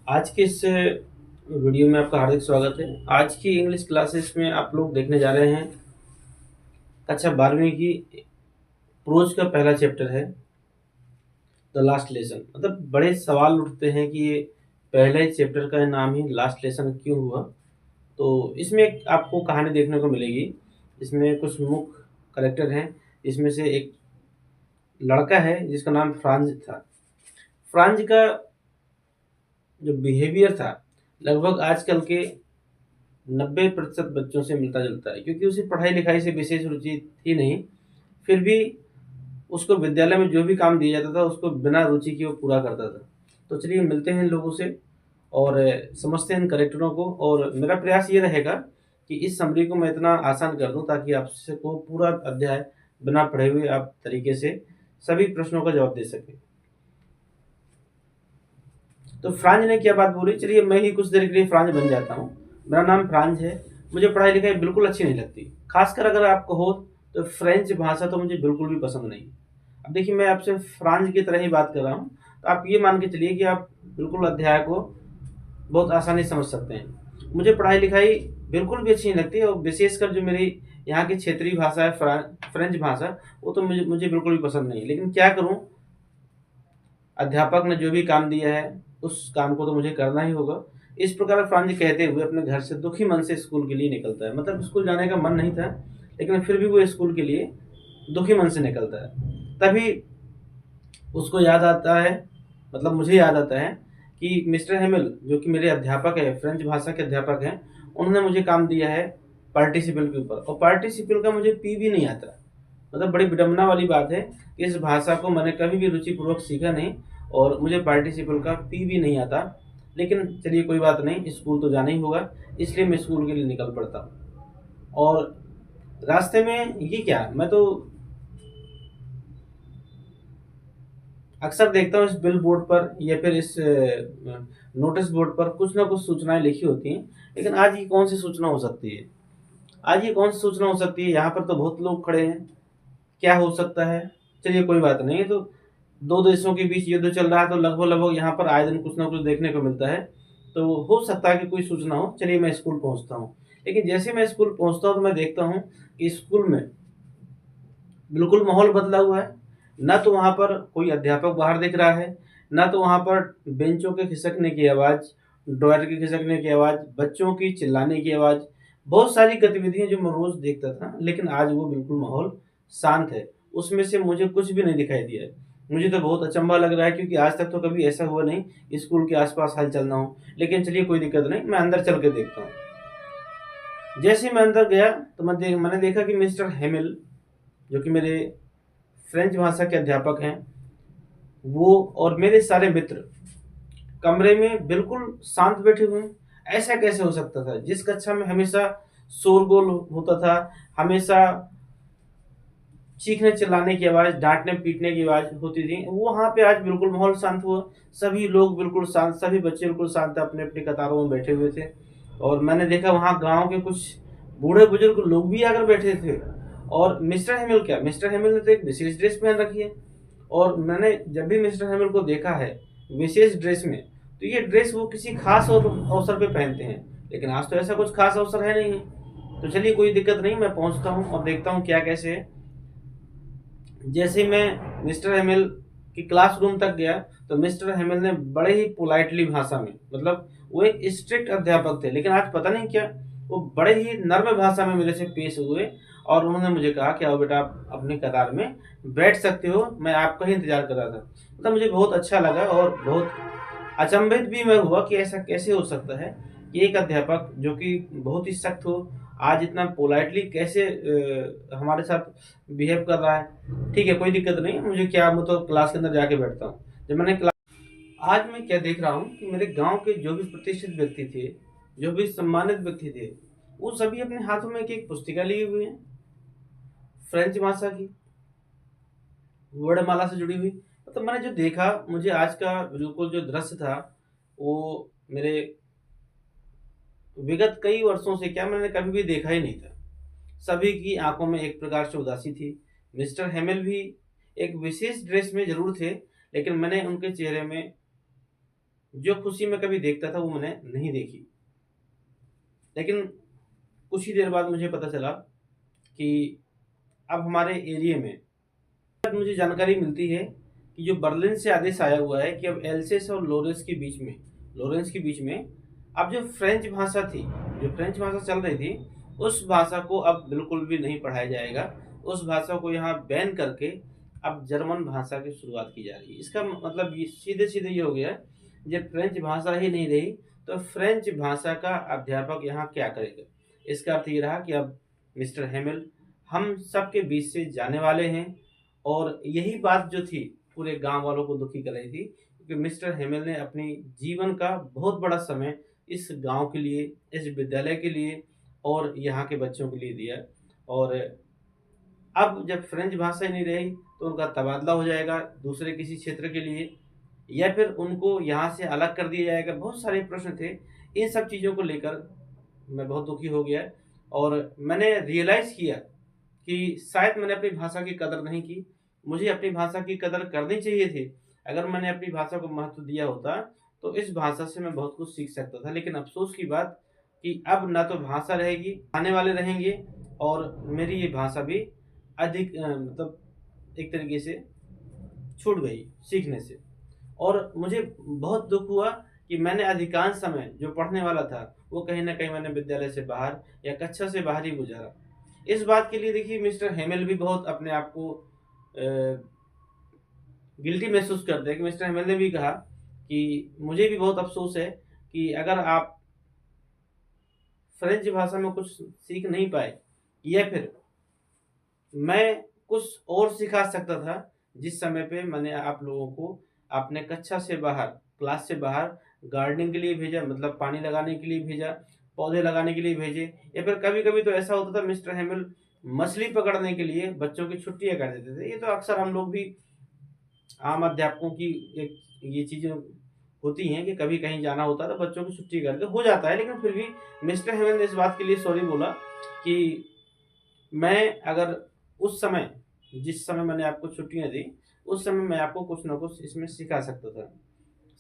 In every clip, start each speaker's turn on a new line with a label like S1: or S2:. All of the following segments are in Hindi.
S1: आज के इस वीडियो में आपका हार्दिक स्वागत है। आज की इंग्लिश क्लासेस में आप लोग देखने जा रहे हैं कक्षा 12वीं की प्रोज का पहला चैप्टर है द लास्ट लेसन। मतलब बड़े सवाल उठते हैं कि ये पहले चैप्टर का नाम ही लास्ट लेसन क्यों हुआ। तो इसमें एक आपको कहानी देखने को मिलेगी। इसमें कुछ मुख्य करेक्टर हैं। इसमें से एक लड़का है जिसका नाम फ्रांज था। फ्रांज का जो बिहेवियर था लगभग आजकल के 90% बच्चों से मिलता जुलता है, क्योंकि उसे पढ़ाई लिखाई से विशेष रुचि थी नहीं। फिर भी उसको विद्यालय में जो भी काम दिया जाता था उसको बिना रुचि के वो पूरा करता था। तो चलिए मिलते हैं इन लोगों से और समझते हैं इन करेक्टरों को। और मेरा प्रयास ये रहेगा कि इस समरी को मैं इतना आसान कर दूं ताकि आपसे को पूरा अध्याय बिना पढ़े हुए आप तरीके से सभी प्रश्नों का जवाब दे सके। तो फ्रांज ने क्या बात बोली, चलिए मैं ही कुछ देर के लिए फ्रांज बन जाता हूँ। मेरा नाम फ्रांज है। मुझे पढ़ाई लिखाई बिल्कुल अच्छी नहीं लगती, खासकर अगर आप कहो तो फ्रेंच भाषा तो मुझे बिल्कुल भी पसंद नहीं। अब देखिए मैं आपसे फ्रांज की तरह ही बात कर रहा हूँ, तो आप ये मान के चलिए कि आप बिल्कुल अध्याय को बहुत आसानी से समझ सकते हैं। मुझे पढ़ाई लिखाई बिल्कुल भी अच्छी नहीं लगती, और विशेषकर जो मेरी यहाँ की क्षेत्रीय भाषा है फ्रेंच भाषा, वो तो मुझे मुझे बिल्कुल भी पसंद नहीं। लेकिन क्या करूँ, अध्यापक ने जो भी काम दिया है उस काम को तो मुझे करना ही होगा। इस प्रकार फ्रांज कहते हुए अपने घर से दुखी मन से स्कूल के लिए निकलता है। मतलब स्कूल जाने का मन नहीं था, लेकिन फिर भी वो स्कूल के लिए दुखी मन से निकलता है। तभी उसको याद आता है, मतलब मुझे याद आता है कि मिस्टर हेमिल जो कि मेरे अध्यापक है, फ्रेंच भाषा के अध्यापक हैं, उन्होंने मुझे काम दिया है पार्टिसिपल के ऊपर, और पार्टिसिपल का मुझे पी भी नहीं आता। मतलब बड़ी विडंबना वाली बात है कि इस भाषा को मैंने कभी भी रुचिपूर्वक सीखा नहीं, और मुझे पार्टिसिपल का पी भी नहीं आता। लेकिन चलिए कोई बात नहीं, स्कूल तो जाना ही होगा, इसलिए मैं स्कूल के लिए निकल पड़ता हूँ। और रास्ते में ये क्या, मैं तो अक्सर देखता हूँ इस बिल बोर्ड पर या फिर इस नोटिस बोर्ड पर कुछ ना कुछ सूचनाएं लिखी होती हैं। लेकिन आज ये कौन सी सूचना हो सकती है? आज ये कौन सी सूचना हो सकती है? यहाँ पर तो बहुत लोग खड़े हैं, क्या हो सकता है? चलिए कोई बात नहीं। तो दो देशों के बीच युद्ध चल रहा है, तो लगभग लगभग यहाँ पर आए दिन कुछ ना कुछ देखने को मिलता है। तो हो सकता है कि कोई सूचना हो। चलिए मैं स्कूल पहुँचता हूँ। लेकिन जैसे मैं स्कूल पहुँचता हूँ तो मैं देखता हूँ कि स्कूल में बिल्कुल माहौल बदला हुआ है। ना तो वहाँ पर कोई अध्यापक बाहर दिख रहा है, ना तो वहाँ पर बेंचों के खिसकने की आवाज़, ड्रायर के खिसकने की आवाज़, बच्चों की चिल्लाने की आवाज़। बहुत सारी गतिविधियाँ जो मैं रोज़ देखता था, लेकिन आज वो बिल्कुल माहौल शांत है। उसमें से मुझे कुछ भी नहीं दिखाई दिया है। मुझे तो बहुत अचंभा लग रहा है, क्योंकि आज तक तो कभी ऐसा हुआ नहीं स्कूल के आस-पास हलचल ना हो। लेकिन चलिए कोई दिक्कत नहीं, मैं अंदर चल के देखता हूँ। जैसे ही मैं अंदर गया तो मैंने देखा कि मिस्टर हेमिल जो कि मेरे फ्रेंच भाषा के अध्यापक हैं, वो और मेरे सारे मित्र कमरे में बिल्कुल शांत बैठे हुए हैं। ऐसा कैसे हो सकता था? जिस कक्षा में हमेशा शोरगुल होता था, हमेशा चीखने चिल्लाने की आवाज़, डाँटने पीटने की आवाज़ होती थी, वहाँ पे आज बिल्कुल माहौल शांत हुआ। सभी लोग बिल्कुल शांत, सभी बच्चे बिल्कुल शांत अपनी-अपनी कतारों में बैठे हुए थे। और मैंने देखा वहाँ गाँव के कुछ बूढ़े-बुजुर्ग लोग भी आकर बैठे थे। और मिस्टर हेमिल क्या, मिस्टर हेमिल ने तो एक विशेष ड्रेस पहन रखी है। और मैंने जब भी मिस्टर हेमिल को देखा है विशेष ड्रेस में, तो ये ड्रेस वो किसी खास अवसर पे पहनते हैं। लेकिन आज तो ऐसा कुछ खास अवसर है नहीं है। तो चलिए कोई दिक्कत नहीं, मैं पहुँचता हूँ और देखता हूँ क्या कैसे है। जैसे ही मैं मिस्टर हेमिल की क्लासरूम तक गया, तो मिस्टर हेमिल ने बड़े ही पोलाइटली भाषा में, मतलब वो एक स्ट्रिक्ट अध्यापक थे, लेकिन आज पता नहीं क्या वो बड़े ही नर्म भाषा में मेरे से पेश हुए। और उन्होंने मुझे कहा कि आओ बेटा आप अपनी कतार में बैठ सकते हो, मैं आपका ही इंतजार कर रहा था। मतलब मुझे बहुत अच्छा लगा और बहुत अचंभित भी मैं हुआ कि ऐसा कैसे हो सकता है कि एक अध्यापक जो कि बहुत ही सख्त हो, आज इतना पोलाइटली कैसे हमारे साथ बिहेव कर रहा है। ठीक है कोई दिक्कत नहीं, मुझे क्या, मैं तो क्लास के अंदर जाके बैठता हूँ। जब मैंने क्लास, आज मैं क्या देख रहा हूँ कि मेरे गांव के जो भी प्रतिष्ठित व्यक्ति थे, जो भी सम्मानित व्यक्ति थे, वो सभी अपने हाथों में एक एक पुस्तिका लिए हुए हैं फ्रेंच भाषा की, वर्णमाला से जुड़ी हुई। मतलब मैंने जो देखा, मुझे आज का बिल्कुल जो दृश्य था वो मेरे विगत कई वर्षों से क्या मैंने कभी भी देखा ही नहीं था। सभी की आंखों में एक प्रकार से उदासी थी। मिस्टर हेमिल भी एक विशेष ड्रेस में जरूर थे, लेकिन मैंने उनके चेहरे में जो खुशी मैं कभी देखता था वो मैंने नहीं देखी। लेकिन कुछ ही देर बाद मुझे पता चला कि अब हमारे एरिया में मुझे जानकारी मिलती है कि जो बर्लिन से आदेश आया हुआ है कि अब एल्सेस और लोरेंस के बीच में अब जो फ्रेंच भाषा थी, जो फ्रेंच भाषा चल रही थी, उस भाषा को अब बिल्कुल भी नहीं पढ़ाया जाएगा। उस भाषा को यहाँ बैन करके अब जर्मन भाषा की शुरुआत की जा रही है। इसका मतलब ये सीधे सीधे ये हो गया, जब फ्रेंच भाषा ही नहीं रही तो फ्रेंच भाषा का अध्यापक यहाँ क्या करेगा। इसका अर्थ ये रहा कि अब मिस्टर हेमिल हम सबके बीच से जाने वाले हैं। और यही बात जो थी पूरे गांव वालों को दुखी कर रही थी, क्योंकि मिस्टर हेमिल ने अपनी जीवन का बहुत बड़ा समय इस गांव के लिए, इस विद्यालय के लिए और यहाँ के बच्चों के लिए दिया। और अब जब फ्रेंच भाषा ही नहीं रही तो उनका तबादला हो जाएगा दूसरे किसी क्षेत्र के लिए, या फिर उनको यहाँ से अलग कर दिया जाएगा। बहुत सारे प्रश्न थे। इन सब चीज़ों को लेकर मैं बहुत दुखी हो गया और मैंने रियलाइज़ किया कि शायद मैंने अपनी भाषा की कदर नहीं की। मुझे अपनी भाषा की कदर करनी चाहिए थी। अगर मैंने अपनी भाषा को महत्व दिया होता तो इस भाषा से मैं बहुत कुछ सीख सकता था। लेकिन अफ़सोस की बात कि अब ना तो भाषा रहेगी, आने वाले रहेंगे, और मेरी ये भाषा भी अधिक मतलब एक तरीके से छूट गई सीखने से। और मुझे बहुत दुःख हुआ कि मैंने अधिकांश समय जो पढ़ने वाला था वो कहीं न कहीं मैंने विद्यालय से बाहर या कक्षा से बाहर ही गुज़ारा। इस बात के लिए देखिए मिस्टर हेमेल भी बहुत अपने आप को गिल्टी महसूस करते हैं कि मिस्टर हेमेल ने भी कहा कि मुझे भी बहुत अफ़सोस है कि अगर आप फ्रेंच भाषा में कुछ सीख नहीं पाए, या फिर मैं कुछ और सिखा सकता था जिस समय पे मैंने आप लोगों को अपने कक्षा से बाहर, क्लास से बाहर गार्डनिंग के लिए भेजा, मतलब पानी लगाने के लिए भेजा, पौधे लगाने के लिए भेजे, या फिर कभी-कभी तो ऐसा होता था मिस्टर हेमिल मछली पकड़ने के लिए बच्चों की छुट्टियाँ कर देते थे। ये तो अक्सर हम लोग भी आम अध्यापकों की एक ये चीज़ें होती हैं कि कभी कहीं जाना होता है तो बच्चों की छुट्टी करके हो जाता है। लेकिन फिर भी मिस्टर हेमिल ने इस बात के लिए सॉरी बोला कि मैं अगर उस समय, जिस समय मैंने आपको छुट्टियाँ दी, उस समय मैं आपको कुछ न कुछ इसमें सिखा सकता था।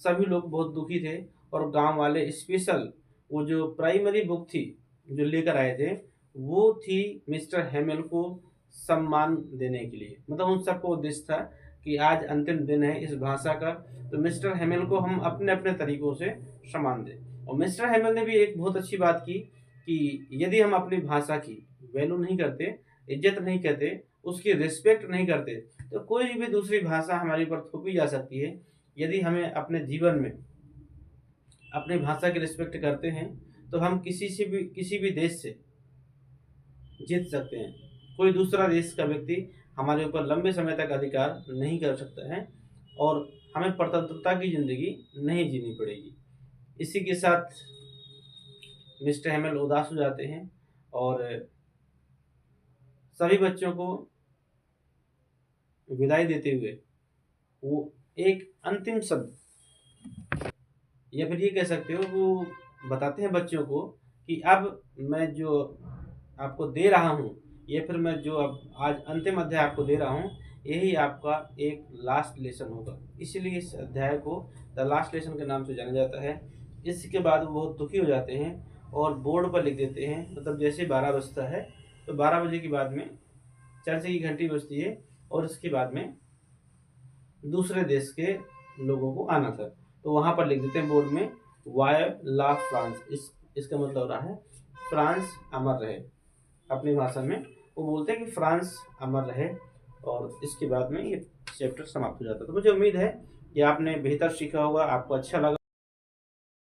S1: सभी लोग बहुत दुखी थे और गाँव वाले स्पेशल वो जो प्राइमरी बुक थी, जो लेकर आए थे, वो थी मिस्टर हेमिल को सम्मान देने के लिए। मतलब उन सबको उद्देश्य था कि आज अंतिम दिन है इस भाषा का, तो मिस्टर हेमिल को हम अपने-अपने तरीकों से सम्मान दें। और मिस्टर हेमिल ने भी एक बहुत अच्छी बात की कि यदि हम अपनी भाषा की वैल्यू नहीं करते, इज़्ज़त नहीं करते, उसकी रिस्पेक्ट नहीं करते, तो कोई भी दूसरी भाषा हमारे ऊपर थोपी जा सकती है। यदि हमें अपने जीवन में अपनी भाषा की रिस्पेक्ट करते हैं, तो हम किसी भी देश से जीत सकते हैं। कोई दूसरा देश का व्यक्ति हमारे ऊपर लंबे समय तक अधिकार नहीं कर सकता है और हमें स्वतंत्रता की ज़िंदगी नहीं जीनी पड़ेगी। इसी के साथ मिस्टर हेमिल उदास हो जाते हैं और सभी बच्चों को विदाई देते हुए वो एक अंतिम शब्द, या फिर ये कह सकते हो वो बताते हैं बच्चों को कि अब मैं जो आपको दे रहा हूँ, या फिर मैं जो अब आज अंतिम अध्याय आपको दे रहा हूँ, यही आपका एक लास्ट लेसन होगा। इसीलिए इस अध्याय को द लास्ट लेसन के नाम से जाना जाता है। इसके बाद वो बहुत दुखी हो जाते हैं और बोर्ड पर लिख देते हैं। मतलब जैसे 12 बजता है तो 12 बजे के बाद में चर्च की घंटी बजती है और इसके बाद में दूसरे देश के लोगों को आना था, तो वहाँ पर लिख देते हैं बोर्ड में वाय ला फ्रांस। इसका मतलब हो रहा है फ्रांस अमर रहे। अपनी भाषा में वो बोलते हैं कि फ्रांस अमर रहे, और इसके बाद में ये चैप्टर समाप्त हो जाता है। तो मुझे उम्मीद है कि आपने बेहतर सीखा होगा, आपको अच्छा लगा।